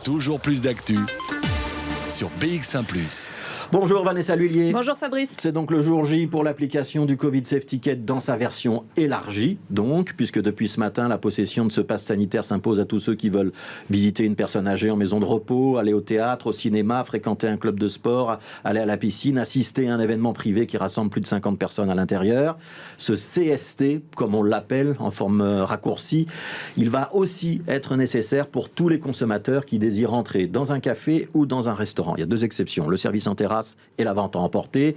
Toujours plus d'actu sur BX1 +. Bonjour Vanessa Lhuillier. Bonjour Fabrice. C'est donc le jour J pour l'application du Covid Safe Ticket dans sa version élargie, donc, puisque depuis ce matin, la possession de ce pass sanitaire s'impose à tous ceux qui veulent visiter une personne âgée en maison de repos, aller au théâtre, au cinéma, fréquenter un club de sport, aller à la piscine, assister à un événement privé qui rassemble plus de 50 personnes à l'intérieur. Ce CST, comme on l'appelle en forme raccourcie, il va aussi être nécessaire pour tous les consommateurs qui désirent entrer dans un café ou dans un restaurant. Il y a deux exceptions, le service en terrasse et la vente à emporter.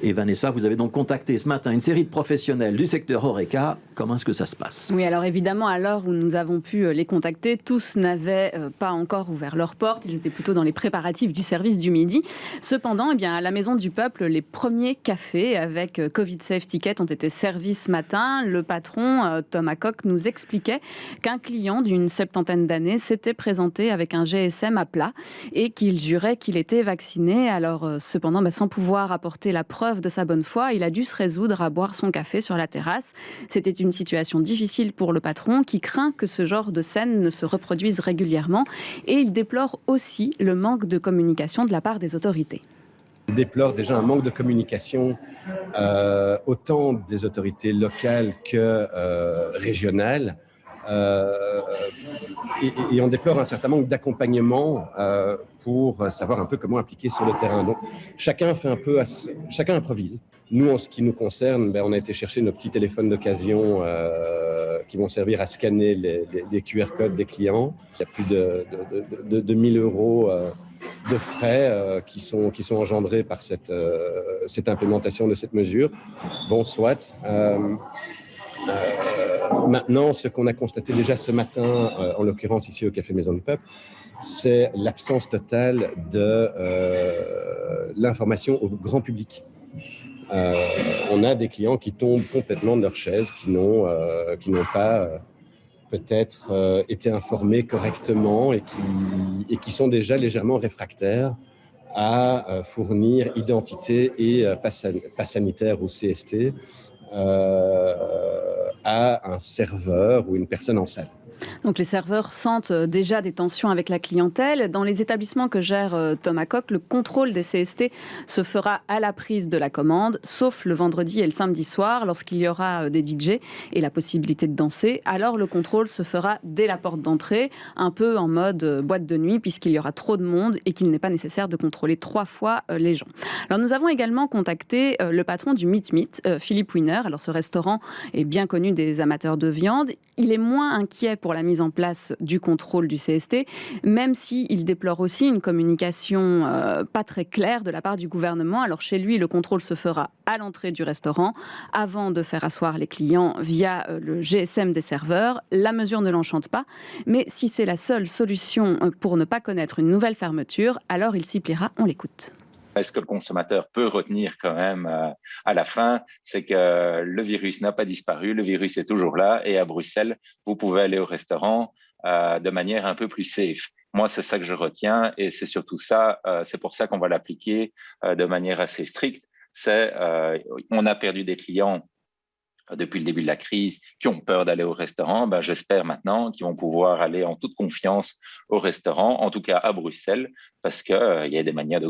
Et Vanessa, vous avez donc contacté ce matin une série de professionnels du secteur HoReCa. Comment est-ce que ça se passe ? Oui, alors évidemment, à l'heure où nous avons pu les contacter, tous n'avaient pas encore ouvert leurs portes. Ils étaient plutôt dans les préparatifs du service du midi. Cependant, eh bien, à la Maison du Peuple, les premiers cafés avec Covid Safe Ticket ont été servis ce matin. Le patron, Thomas Coq, nous expliquait qu'un client d'une 70aine d'années s'était présenté avec un GSM à plat et qu'il jurait qu'il était vacciné. Alors, cependant, sans pouvoir apporter la preuve de sa bonne foi, il a dû se résoudre à boire son café sur la terrasse. C'était une situation difficile pour le patron qui craint que ce genre de scène ne se reproduise régulièrement et il déplore aussi le manque de communication de la part des autorités. Il déplore déjà un manque de communication autant des autorités locales que régionales. Et on déplore un certain manque d'accompagnement pour savoir un peu comment appliquer sur le terrain. Donc, chacun improvise. Nous, en ce qui nous concerne, on a été chercher nos petits téléphones d'occasion qui vont servir à scanner les QR codes des clients. Il y a plus de 1000 euros de frais qui sont engendrés par cette implémentation de cette mesure. Bon, soit. Maintenant, ce qu'on a constaté déjà ce matin, en l'occurrence ici au Café Maison du Peuple, c'est l'absence totale de l'information au grand public. On a des clients qui tombent complètement de leur chaise, qui n'ont pas peut-être été informés correctement et qui sont déjà légèrement réfractaires à fournir identité et pass sanitaire ou CST à un serveur ou une personne en salle. Donc les serveurs sentent déjà des tensions avec la clientèle. Dans les établissements que gère Thomas Coq, le contrôle des CST se fera à la prise de la commande, sauf le vendredi et le samedi soir, lorsqu'il y aura des DJ et la possibilité de danser. Alors le contrôle se fera dès la porte d'entrée, un peu en mode boîte de nuit, puisqu'il y aura trop de monde et qu'il n'est pas nécessaire de contrôler 3 fois les gens. Alors nous avons également contacté le patron du Meat Meat, Philippe Wiener. Alors ce restaurant est bien connu des amateurs de viande. Il est moins inquiet pour la mise en place du contrôle du CST, même s'il déplore aussi une communication pas très claire de la part du gouvernement. Alors chez lui, le contrôle se fera à l'entrée du restaurant, avant de faire asseoir les clients via le GSM des serveurs. La mesure ne l'enchante pas, mais si c'est la seule solution pour ne pas connaître une nouvelle fermeture, alors il s'y pliera. On l'écoute. Ce que le consommateur peut retenir quand même à la fin, c'est que le virus n'a pas disparu, le virus est toujours là et à Bruxelles, vous pouvez aller au restaurant de manière un peu plus safe. Moi, c'est ça que je retiens et c'est surtout ça, c'est pour ça qu'on va l'appliquer de manière assez stricte. On a perdu des clients depuis le début de la crise, qui ont peur d'aller au restaurant. J'espère maintenant qu'ils vont pouvoir aller en toute confiance au restaurant, en tout cas à Bruxelles, parce qu'il y a des manières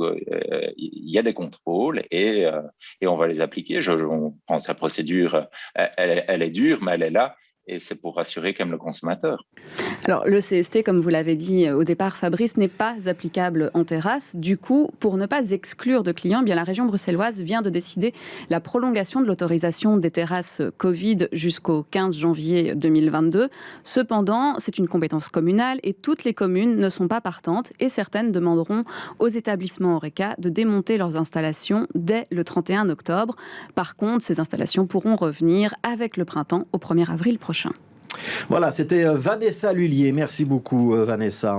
il y a des contrôles et on va les appliquer. On pense que la procédure, elle est dure, mais elle est là. Et c'est pour rassurer quand même le consommateur. Alors, le CST, comme vous l'avez dit au départ, Fabrice, n'est pas applicable en terrasse. Du coup, pour ne pas exclure de clients, bien, la région bruxelloise vient de décider la prolongation de l'autorisation des terrasses Covid jusqu'au 15 janvier 2022. Cependant, c'est une compétence communale et toutes les communes ne sont pas partantes et certaines demanderont aux établissements HoReCa de démonter leurs installations dès le 31 octobre. Par contre, ces installations pourront revenir avec le printemps au 1er avril prochain. Voilà, c'était Vanessa Lhuillier. Merci beaucoup, Vanessa.